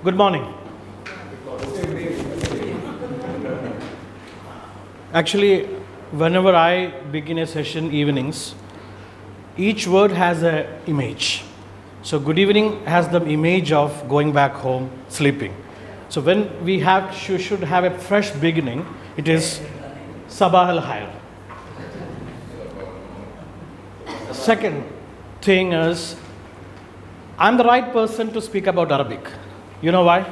Good morning. Actually, whenever I begin a session evenings, each word has an image. So good evening has the image of going back home, sleeping. So when we should have a fresh beginning, it is Sabah al-Khair. Second thing is, I'm the right person to speak about Arabic. You know why?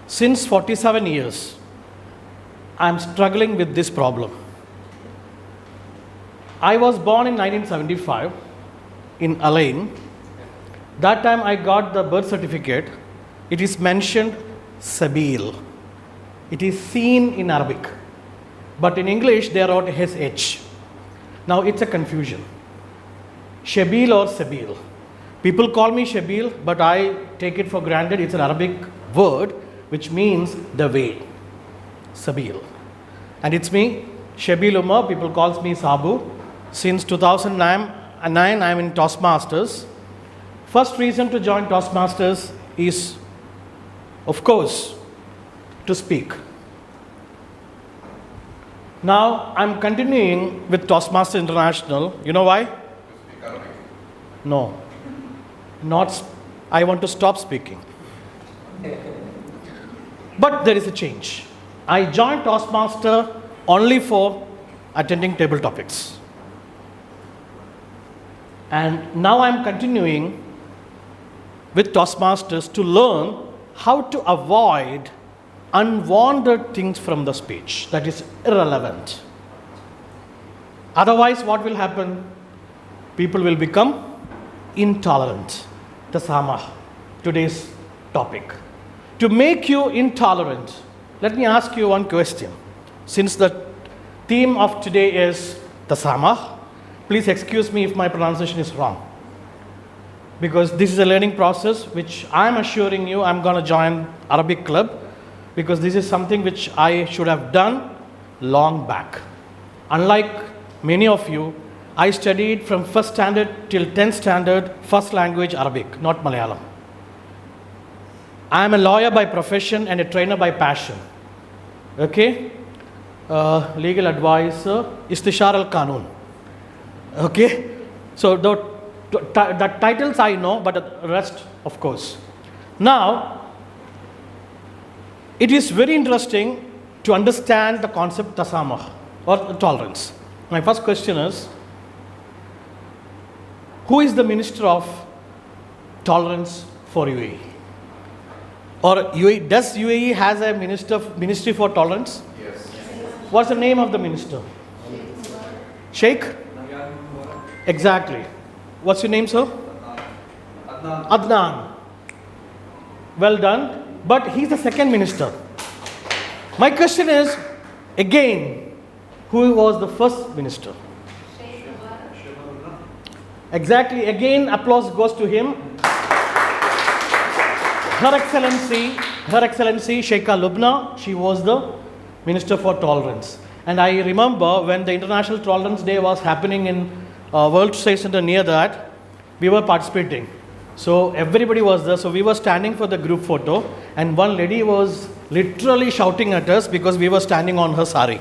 Since 47 years, I'm struggling with this problem. I was born in 1975 in Alain. That time I got the birth certificate. It is mentioned Sabil. It is seen in Arabic. But in English, they wrote SH. Now it's a confusion. Shabil or Sabil. People call me Shabil, but I take it for granted it's an Arabic word which means the way. Sabil. And it's me, Shabil Umar. People calls me Sabu. Since 2009, I'm in Toastmasters. First reason to join Toastmasters is, of course, to speak. Now, I'm continuing with Toastmasters International. You know why? No. I want to stop speaking. But there is a change. I joined Toastmaster only for attending table topics. And now I'm continuing with Toastmasters to learn how to avoid unwanted things from the speech that is irrelevant. Otherwise, what will happen? People will become intolerant. Tasamah, today's topic. To make you intolerant, let me ask you one question. Since the theme of today is Tasamah, please excuse me if my pronunciation is wrong. Because this is a learning process which I'm assuring you I'm going to join Arabic Club, because this is something which I should have done long back. Unlike many of you, I studied from 1st standard till 10th standard, first language Arabic, not Malayalam. I am a lawyer by profession and a trainer by passion. Okay? Legal advisor, Istishar al-Kanun. Okay? So the titles I know, but the rest, of course. Now, it is very interesting to understand the concept tasamah or tolerance. My first question is, who is the Minister of Tolerance for UAE? Or UAE, does UAE has a ministry for tolerance? Yes. What's the name of the minister? Sheikh? Exactly. What's your name, sir? Adnan. Well done. But he's the second minister. My question is, again, who was the first minister? Exactly. Again, applause goes to him. Her Excellency Sheikha Lubna, she was the Minister for Tolerance. And I remember when the International Tolerance Day was happening in World Trade Center near that, we were participating. So everybody was there. So we were standing for the group photo, and one lady was literally shouting at us because we were standing on her sari.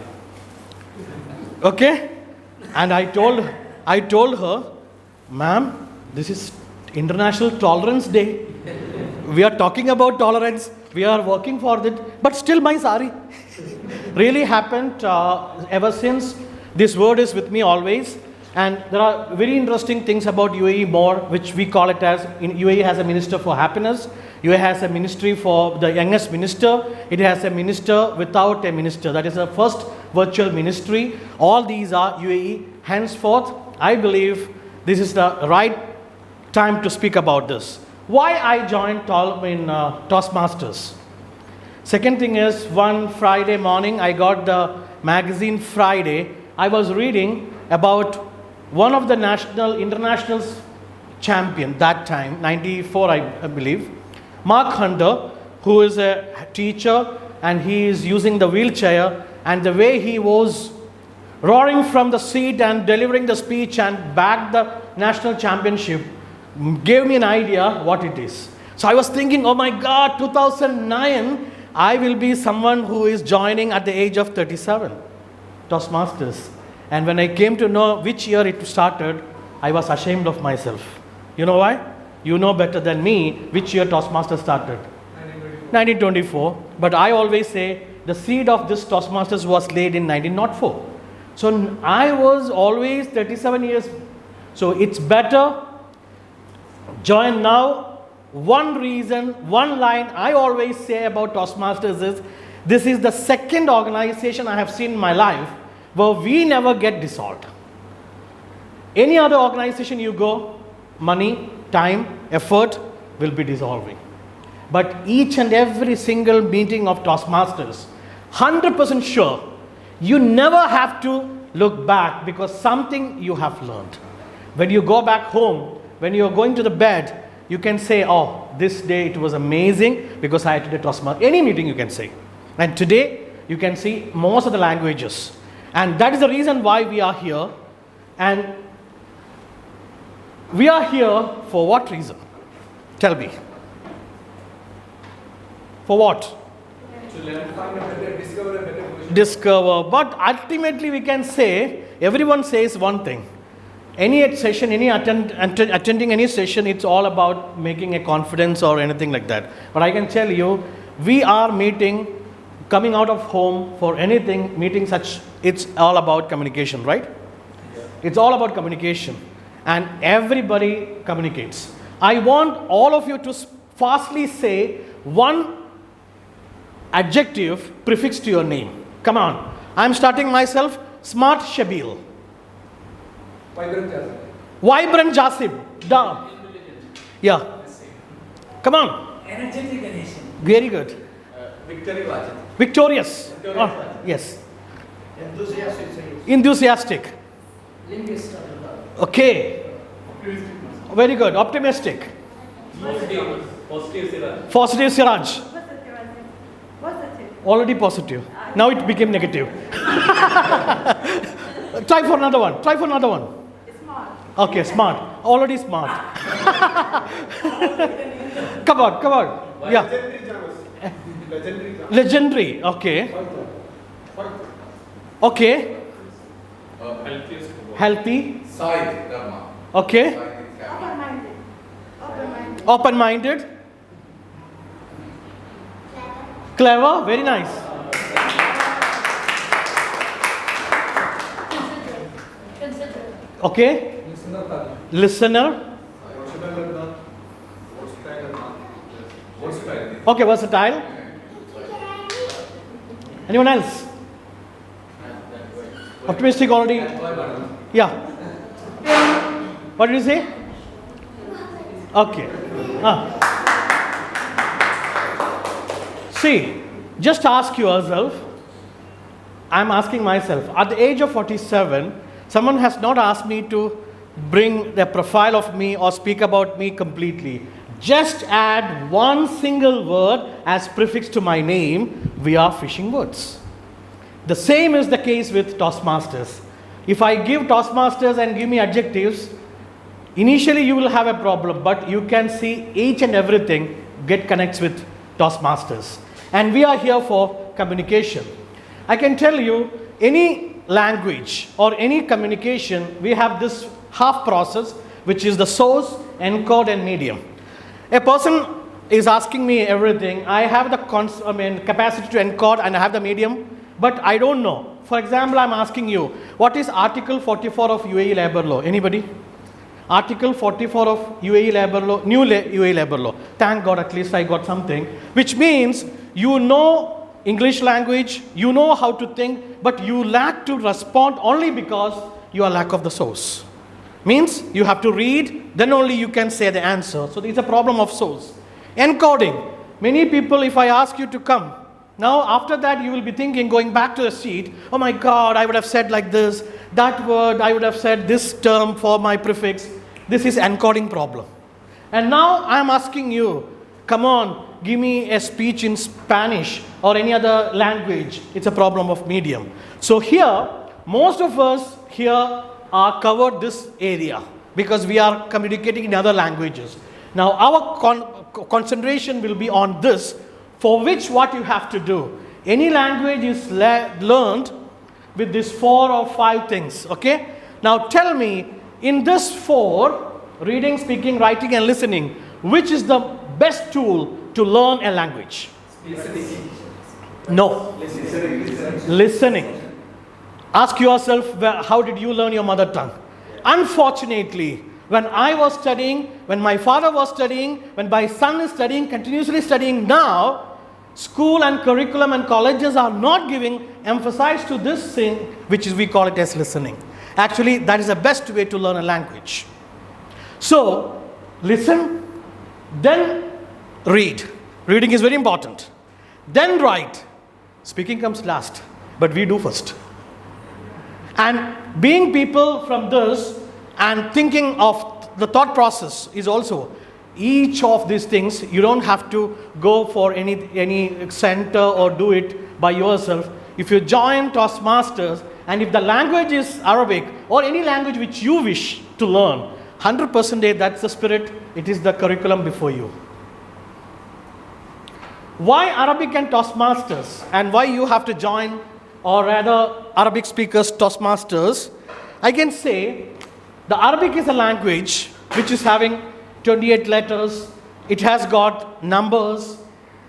Okay? And I told her, ma'am, this is International Tolerance Day. We are talking about tolerance. We are working for it. But still my sari. Really happened ever since. This word is with me always. And there are very interesting things about UAE more, which we call it as, UAE has a Minister for Happiness. UAE has a ministry for the youngest minister. It has a minister without a minister. That is the first virtual ministry. All these are UAE. Henceforth, I believe this is the right time to speak about this. Why I joined Toastmasters? Second thing is, one Friday morning, I got the magazine Friday. I was reading about one of the international champion that time, 94 I believe, Mark Hunter, who is a teacher and he is using the wheelchair, and the way he was roaring from the seat and delivering the speech and bagged the national championship gave me an idea what it is. So I was thinking, oh my God, 2009, I will be someone who is joining at the age of 37, Toastmasters. And when I came to know which year it started, I was ashamed of myself. You know why? You know better than me which year Toastmasters started. 1924. But I always say the seed of this Toastmasters was laid in 1904. So I was always 37 years. So it's better join now. One reason, one line I always say about Toastmasters is, this is the second organization I have seen in my life where we never get dissolved. Any other organization you go, money, time, effort will be dissolving. But each and every single meeting of Toastmasters, 100% sure, you never have to look back because something you have learned. When you go back home, when you are going to the bed, you can say, oh, this day it was amazing because I attended Toastmasters. Any meeting you can say. And today, you can see most of the languages. And that is the reason why we are here. And we are here for what reason? Tell me. For what? To learn, find a better, discover a better version. Discover. But ultimately we can say, everyone says one thing. Any session, attending any session, it's all about making a confidence or anything like that. But I can tell you, we are meeting, coming out of home for anything, meeting such, it's all about communication, right? Yeah. It's all about communication. And everybody communicates. I want all of you to fastly say one adjective prefix to your name. Come on. I'm starting myself, Smart Shabil. Vibrant Jasmine. Vibrant Jasib. Down. Yeah. Come on. Energetic Ganeshan. Very good. Victory Vajit. Victorious. Victorious. Oh, yes. Enthusiastic. Enthusiastic. Linguist. Okay. Very good. Optimistic. Positive Siraj. Positive Siraj. Positive. Already positive. Now it became negative. Try for another one. Try for another one. Smart. Okay, smart. Already smart. Come on, come on. Yeah. Legendary Jamas. Legendary Jamas. Legendary. Okay. Okay. Healthiest. Healthy. Sai Dharma. Okay. Sai is happy. Open-minded. Open-minded. Open-minded. Clever. Very nice. Okay. Listener. Okay, versatile. Anyone else? Optimistic already? Yeah. What did you say? Okay. See, just ask yourself. I'm asking myself. At the age of 47, someone has not asked me to bring the profile of me or speak about me completely. Just add one single word as prefix to my name. We are fishing words. The same is the case with Toastmasters. If I give Toastmasters and give me adjectives, initially you will have a problem, but you can see each and everything get connects with Toastmasters. And we are here for communication. I can tell you, any language or any communication, we have this half process, which is the source, encode, and medium. A person is asking me everything. I have the capacity to encode and I have the medium, but I don't know. For example, I'm asking you, what is Article 44 of UAE Labour Law? Anybody? Article 44 of UAE Labour Law, new UAE Labour Law. Thank God, at least I got something. Which means you know English language, you know how to think, but you lack to respond only because you are lack of the source. Means you have to read, then only you can say the answer. So it's a problem of source. Encoding. Many people, if I ask you to come, now after that you will be thinking, going back to the seat, oh my God, I would have said like this, that word, I would have said this term for my prefix. This is encoding problem. And now I am asking you, come on, give me a speech in Spanish or any other language. It's a problem of medium. So here, most of us here are covered this area because we are communicating in other languages. Now our concentration will be on this, for which what you have to do. Any language is learned with these 4 or 5 things, okay? Now tell me, in this 4, reading, speaking, writing and listening, which is the best tool to learn a language? No. Listening. Ask yourself, how did you learn your mother tongue? Unfortunately, when I was studying, when my father was studying, when my son is studying, continuously studying now, school and curriculum and colleges are not giving emphasis to this thing, which is we call it as listening. Actually, that is the best way to learn a language. So, listen, then read. Reading is very important. Then write. Speaking comes last, but we do first. And being people from this and thinking of the thought process is also each of these things. You don't have to go for any center or do it by yourself. If you join Toastmasters, and if the language is Arabic or any language which you wish to learn, 100% that's the spirit, it is the curriculum before you. Why Arabic and Toastmasters, and why you have to join, or rather Arabic speakers Toastmasters? I can say the Arabic is a language which is having 28 letters, it has got numbers,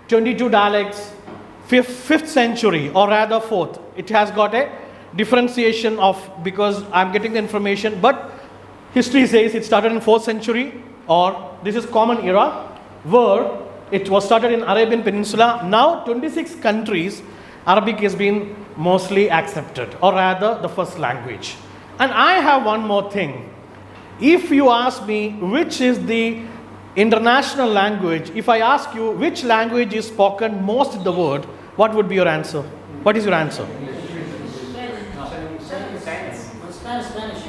22 dialects, 5th century or rather 4th. It has got a differentiation of, because I'm getting the information, but history says it started in 4th century, or this is common era, where it was started in Arabian Peninsula. Now 26 countries, Arabic has been mostly accepted, or rather the first language. And I have one more thing. If you ask me which is the international language, if I ask you which language is spoken most in the world, what would be your answer? What is your answer? Spanish.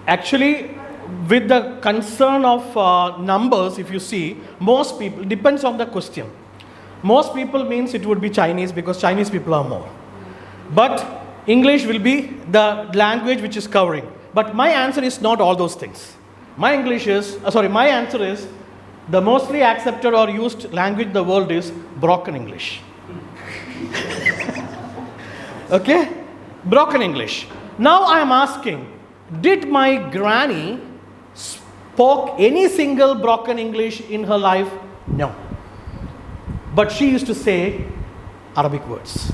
Actually, with the concern of numbers, if you see, most people, depends on the question. Most people means it would be Chinese, because Chinese people are more. But English will be the language which is covering. But my answer is not all those things. My answer is the mostly accepted or used language in the world is broken English. Okay? Broken English. Now I am asking, did my granny spoke any single broken English in her life? No. But she used to say Arabic words.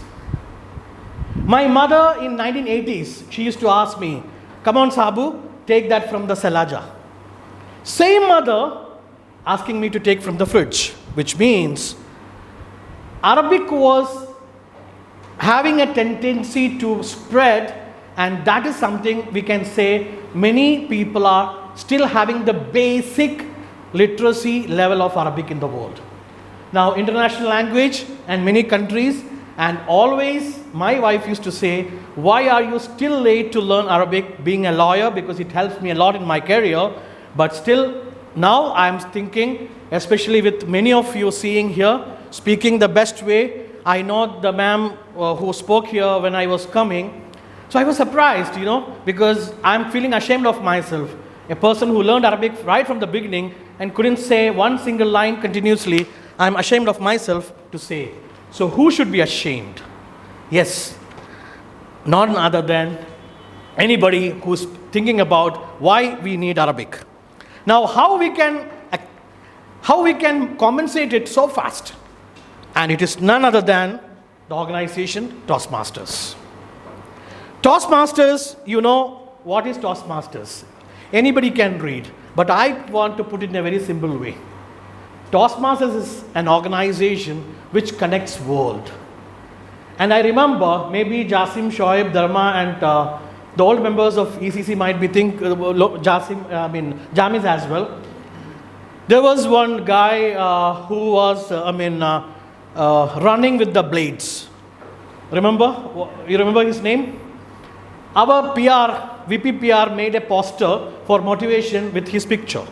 My mother in 1980s, she used to ask me, come on Sabu, take that from the Salaja. Same mother asking me to take from the fridge, which means Arabic was having a tendency to spread, and that is something we can say many people are still having the basic literacy level of Arabic in the world. Now, international language and many countries, and always my wife used to say, why are you still late to learn Arabic, being a lawyer, because it helps me a lot in my career. But still, now I'm thinking, especially with many of you seeing here, speaking the best way. I know the ma'am who spoke here when I was coming. So I was surprised, because I'm feeling ashamed of myself. A person who learned Arabic right from the beginning and couldn't say one single line continuously, I'm ashamed of myself to say. So who should be ashamed? Yes, none other than anybody who's thinking about why we need Arabic. Now, how we can compensate it so fast? And it is none other than the organization Toastmasters. Toastmasters, you know what is Toastmasters? Anybody can read, but I want to put it in a very simple way. Toastmasters is an organization which connects world. And I remember maybe Jasim, Shoaib, Dharma and the old members of ECC might be Jamis as well. There was one guy who was, running with the blades. Remember? You remember his name? Our VP PR made a poster for motivation with his picture.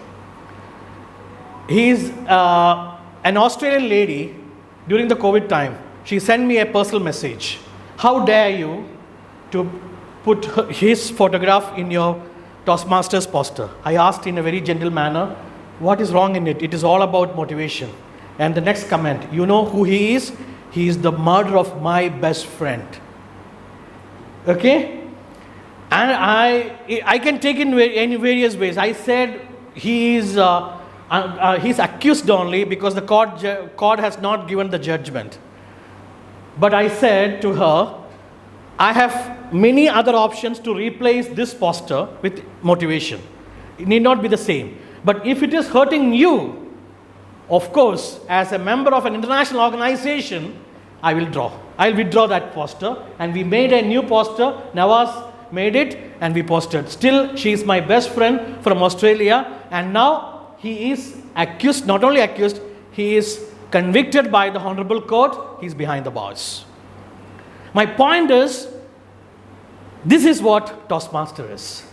He's an Australian lady during the COVID time. She sent me a personal message. How dare you to put his photograph in your Toastmasters poster. I asked in a very gentle manner, what is wrong in it? It is all about motivation. And the next comment, you know who he is? He is the murderer of my best friend. Okay? And I can take it in various ways. I said he's accused only because the court has not given the judgment. But I said to her, I have many other options to replace this poster with motivation. It need not be the same. But if it is hurting you, of course, as a member of an international organization, I'll withdraw that poster. And we made a new poster. Nawaz made it and we posted. Still, she is my best friend from Australia. And now he is accused, not only accused, he is convicted by the Honorable Court. He's behind the bars. My point is, this is what Toastmaster is.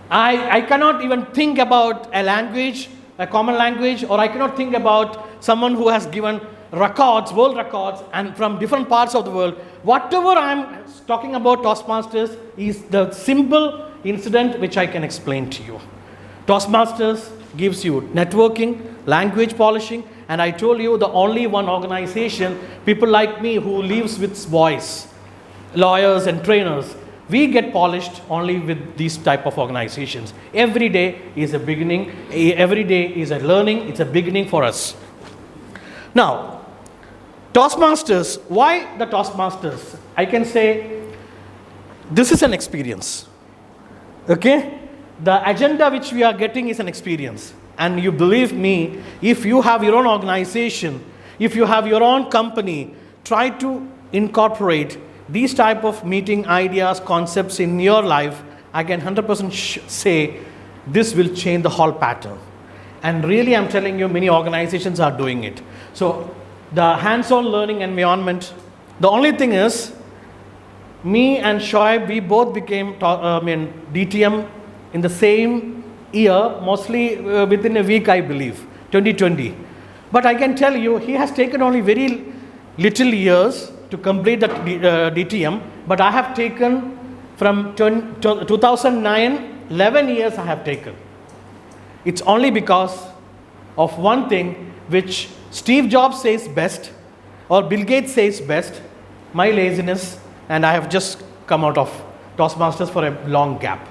I cannot even think about a language, a common language, or I cannot think about someone who has given records, world records, and from different parts of the world. Whatever I'm talking about Toastmasters is the simple incident which I can explain to you. Toastmasters gives you networking, language polishing, and I told you the only one organization, people like me who lives with voice, lawyers and trainers, we get polished only with these type of organizations. Every day is a beginning, every day is a learning, it's a beginning for us. Now, Toastmasters, why the Toastmasters? I can say this is an experience. Okay? The agenda which we are getting is an experience. And you believe me, if you have your own organization, if you have your own company, try to incorporate these type of meeting ideas, concepts in your life. I can 100% say this will change the whole pattern. And really, I'm telling you, many organizations are doing it. So the hands-on learning environment, the only thing is, me and Shoaib, we both became DTM in the same year, mostly within a week, I believe, 2020. But I can tell you, he has taken only very little years to complete the DTM, but I have taken from 2009, 11 years I have taken. It's only because of one thing which Steve Jobs says best, or Bill Gates says best, my laziness, and I have just come out of Toastmasters for a long gap.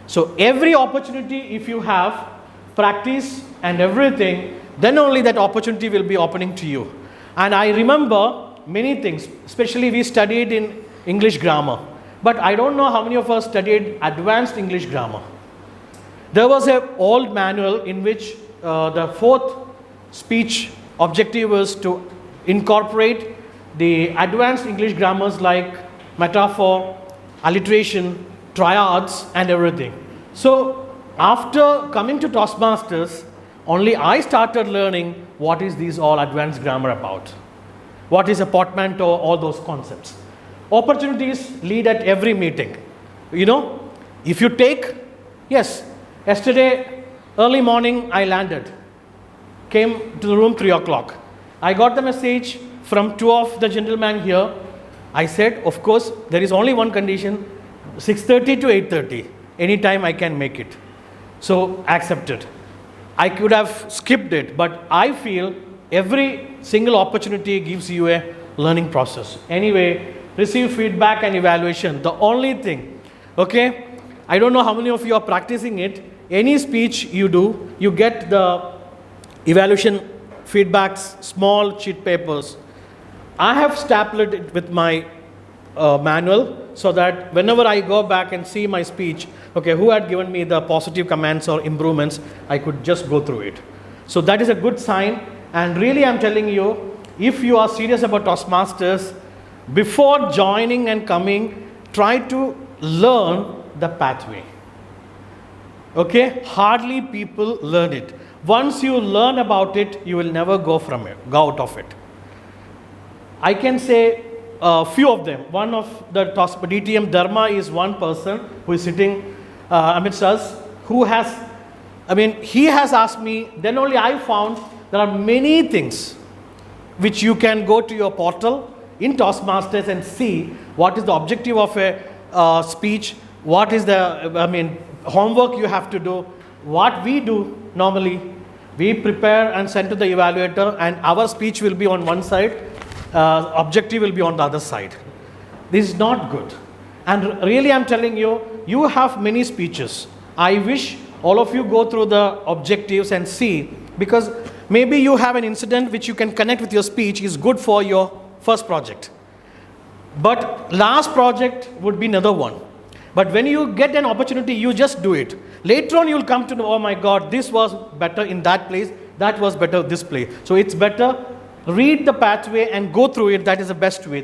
So every opportunity, if you have practice and everything, then only that opportunity will be opening to you. And I remember many things, especially we studied in English grammar. But I don't know how many of us studied advanced English grammar. There was an old manual in which the fourth speech objective was to incorporate the advanced English grammars like metaphor, alliteration, triads, and everything. So after coming to Toastmasters, only I started learning what is these all advanced grammar about. What is a portmanteau, all those concepts. Opportunities lead at every meeting. You know, if you take, yes, yesterday, early morning, I landed. Came to the room 3 o'clock. I got the message from two of the gentlemen here. I said, of course, there is only one condition, 6:30 to 8:30. Anytime I can make it. So, accepted. I could have skipped it, but I feel every single opportunity gives you a learning process. Anyway, receive feedback and evaluation. The only thing, okay, I don't know how many of you are practicing it. Any speech you do, you get the evaluation feedbacks, small sheet papers. I have stapled it with my manual so that whenever I go back and see my speech, okay, who had given me the positive comments or improvements, I could just go through it. So that is a good sign. And really, I'm telling you, if you are serious about Toastmasters, before joining and coming, try to learn the pathway. Okay? Hardly people learn it. Once you learn about it, you will never go out of it. I can say a few of them. One of the DTM Dharma is one person who is sitting amidst us, who has, he has asked me, then only I found there are many things which you can go to your portal in Toastmasters and see what is the objective of a speech, what is the, homework you have to do. What we do normally, we prepare and send to the evaluator, and our speech will be on one side, objective will be on the other side. This is not good. And really, I'm telling you, you have many speeches. I wish all of you go through the objectives and see, because maybe you have an incident which you can connect with your speech is good for your first project. But last project would be another one. But when you get an opportunity, you just do it. Later on, you'll come to know, oh my God, this was better in that place, that was better this place. So it's better, read the pathway and go through it. That is the best way.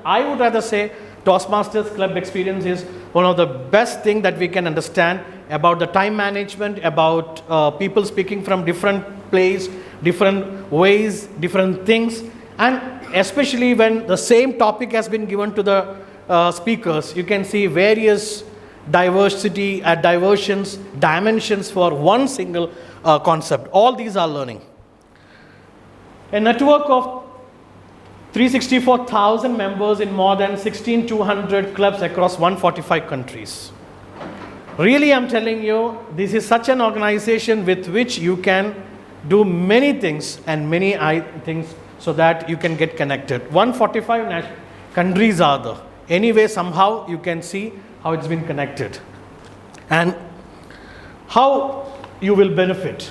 I would rather say Toastmasters Club experience is one of the best thing that we can understand about the time management, about people speaking from different place, different ways, different things. And especially when the same topic has been given to the speakers, you can see various diversity, diversions, dimensions for one single concept. All these are learning. A network of 364,000 members in more than 16,200 clubs across 145 countries. Really, I'm telling you, this is such an organization with which you can do many things and many things so that you can get connected. 145 countries are there. Anyway, somehow you can see how it's been connected and how you will benefit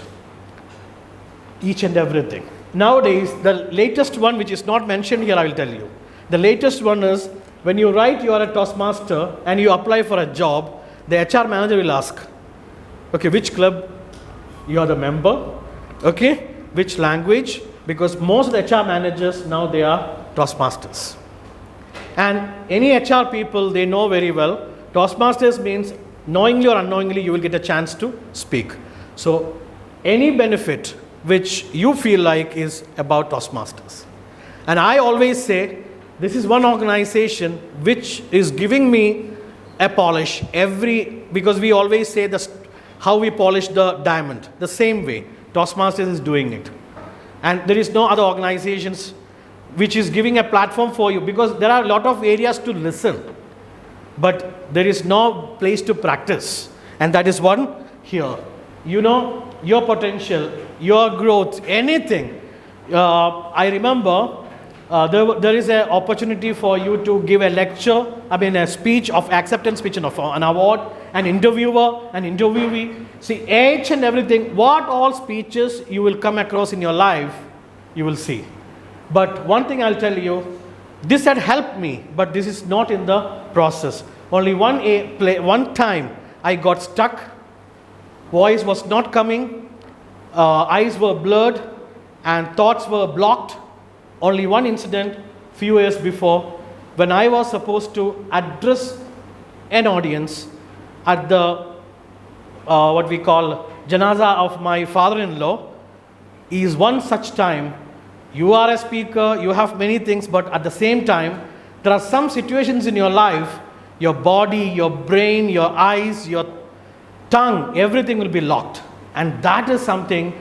each and everything. Nowadays, the latest one, which is not mentioned here, I will tell you. The latest one is when you write you are a Toastmaster and you apply for a job, the HR manager will ask, okay, which club you are the member, okay, which language, because most of the HR managers now they are Toastmasters. And any HR people, they know very well, Toastmasters means knowingly or unknowingly you will get a chance to speak. So any benefit which you feel like is about Toastmasters. And I always say, this is one organization which is giving me a polish because we always say how we polish the diamond, the same way Toastmasters is doing it. And there is no other organizations which is giving a platform for you, because there are a lot of areas to listen, but there is no place to practice. And that is one here. You know, your potential, your growth, anything. I remember there is an opportunity for you to give a lecture, a speech of acceptance speech of an award, an interviewer, an interviewee. See, each and everything, what all speeches you will come across in your life, you will see. But one thing I'll tell you, this had helped me, but this is not in the process. Only one time I got stuck, voice was not coming, eyes were blurred, and thoughts were blocked. Only one incident, few years before, when I was supposed to address an audience at the what we call janaza of my father-in-law, is one such time. You are a speaker, you have many things, but at the same time, there are some situations in your life, your body, your brain, your eyes, your tongue, everything will be locked. And that is something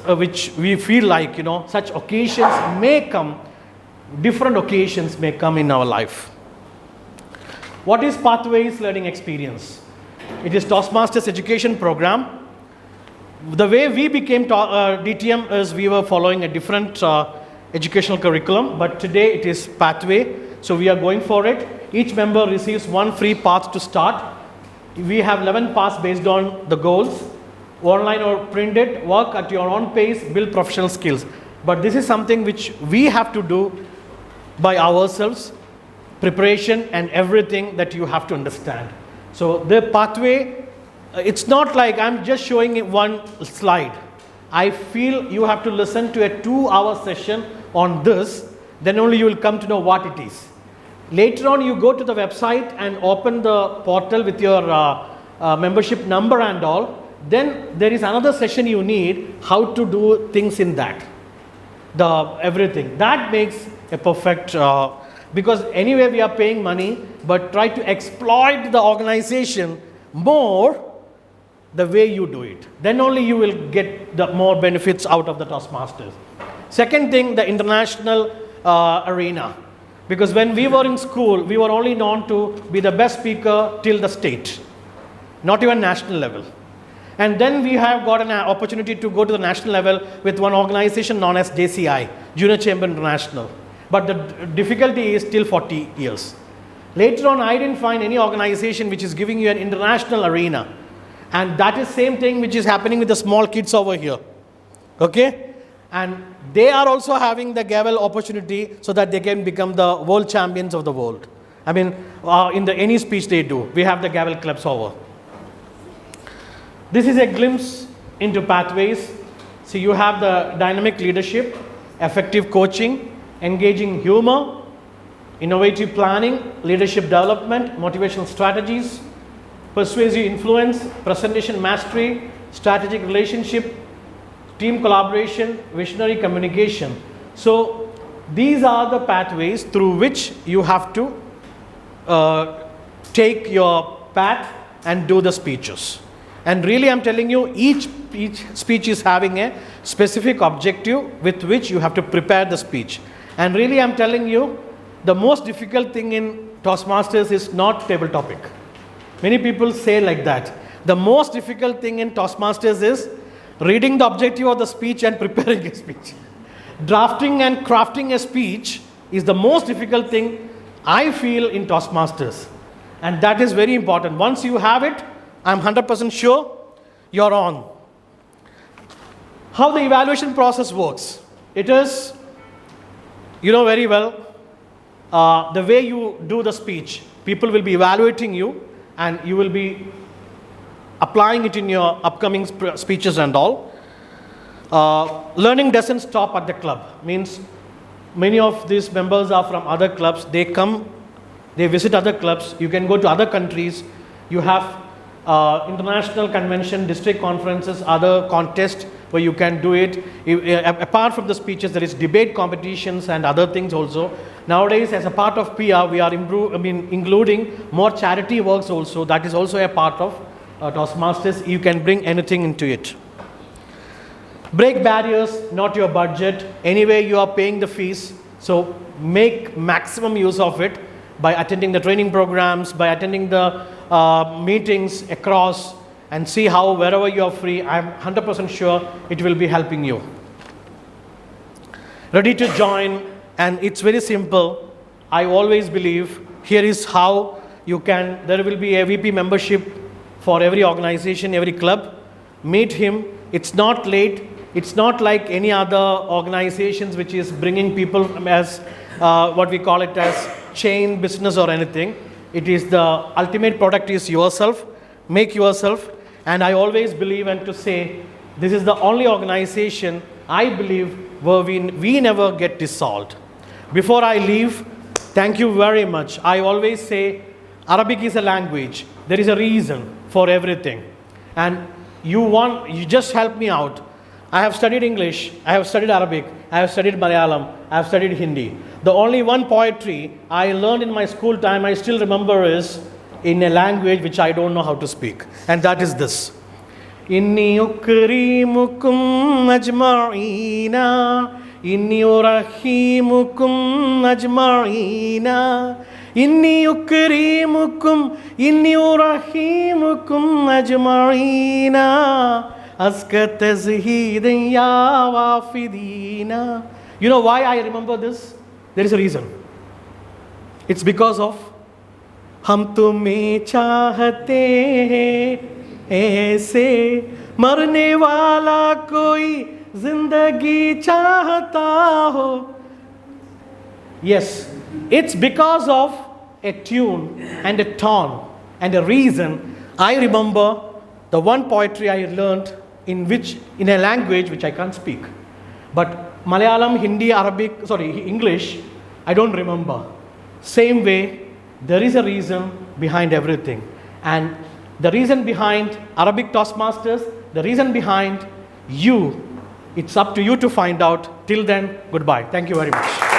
which we feel like, such occasions may come, different occasions may come in our life. What is Pathways Learning Experience? It is Toastmasters education program. The way we became DTM is we were following a different educational curriculum, but today it is Pathway, so we are going for it. Each member receives one free path to start. We have 11 paths based on the goals. Online or printed, work at your own pace, build professional skills. But this is something which we have to do by ourselves, preparation and everything that you have to understand. So the pathway, it's not like I'm just showing it one slide. I feel you have to listen to a 2-hour session on this, then only you will come to know what it is. Later on, you go to the website and open the portal with your membership number and all. Then there is another session you need, how to do things in that. Everything. That makes a perfect, because anyway we are paying money, but try to exploit the organization more the way you do it. Then only you will get the more benefits out of the Toastmasters. Second thing, the international arena. Because when we were in school, we were only known to be the best speaker till the state. not even national level. And then we have got an opportunity to go to the national level with one organization known as JCI, Junior Chamber International. But the difficulty is till 40 years. Later on, I didn't find any organization which is giving you an international arena. And that is same thing which is happening with the small kids over here. Okay? And they are also having the Gavel opportunity so that they can become the world champions of the world. I mean, in any speech they do, we have the Gavel clubs over. This is a glimpse into pathways. So you have the dynamic leadership, effective coaching, engaging humor, innovative planning, leadership development, motivational strategies, persuasive influence, presentation mastery, strategic relationship, team collaboration, visionary communication. So these are the pathways through which you have to take your path and do the speeches. And really I'm telling you, each speech is having a specific objective with which you have to prepare the speech. And really I'm telling you, the most difficult thing in Toastmasters is not table topic. Many people say like that. The most difficult thing in Toastmasters is reading the objective of the speech and preparing a speech. Drafting and crafting a speech is the most difficult thing I feel in Toastmasters. And that is very important. Once you have it, I'm 100% sure you're on. How the evaluation process works. It is, you know very well, the way you do the speech. People will be evaluating you and you will be applying it in your upcoming speeches and all. Learning doesn't stop at the club. Means many of these members are from other clubs. They come, they visit other clubs. You can go to other countries. You have international convention, district conferences, other contests where you can do it. Apart from the speeches, there is debate competitions and other things also. Nowadays, as a part of PR, we are including more charity works also. That is also a part of Toastmasters. You can bring anything into it. Break barriers, not your budget. Anyway, you are paying the fees, so make maximum use of it by attending the training programs, by attending the meetings across, and see how wherever you are free, I'm 100% sure it will be helping you. Ready to join, and it's very simple. I always believe here is how you can, there will be a VP membership for every organization, every club. Meet him. It's not late. It's not like any other organizations which is bringing people as what we call it as chain business or anything. It is the ultimate product is yourself. Make yourself. And I always believe and to say this is the only organization I believe where we never get dissolved. Before I leave, thank you very much. I always say Arabic is a language. There is a reason for everything. And you just help me out. I have studied English, I have studied Arabic, I have studied Malayalam, I have studied Hindi. The only one poetry I learned in my school time, I still remember, is in a language which I don't know how to speak. And that is this. Inni ukrimukum ajma'ina, inni urahimukum ajma'ina, inni ukrimukum, inni urahimukum ajma'ina. Askat tazhidin ya wafidina. You know why I remember this? There is a reason. It's because of हम तुम्हें चाहते हैं ऐसे मरने वाला कोई जिंदगी चाहता हो. Yes, it's because of a tune and a tone and a reason. I remember the one poetry I learned in a language which I can't speak. But Malayalam, Hindi, English, I don't remember. Same way, there is a reason behind everything. And the reason behind Arabic Toastmasters, the reason behind you, it's up to you to find out. Till then, goodbye. Thank you very much.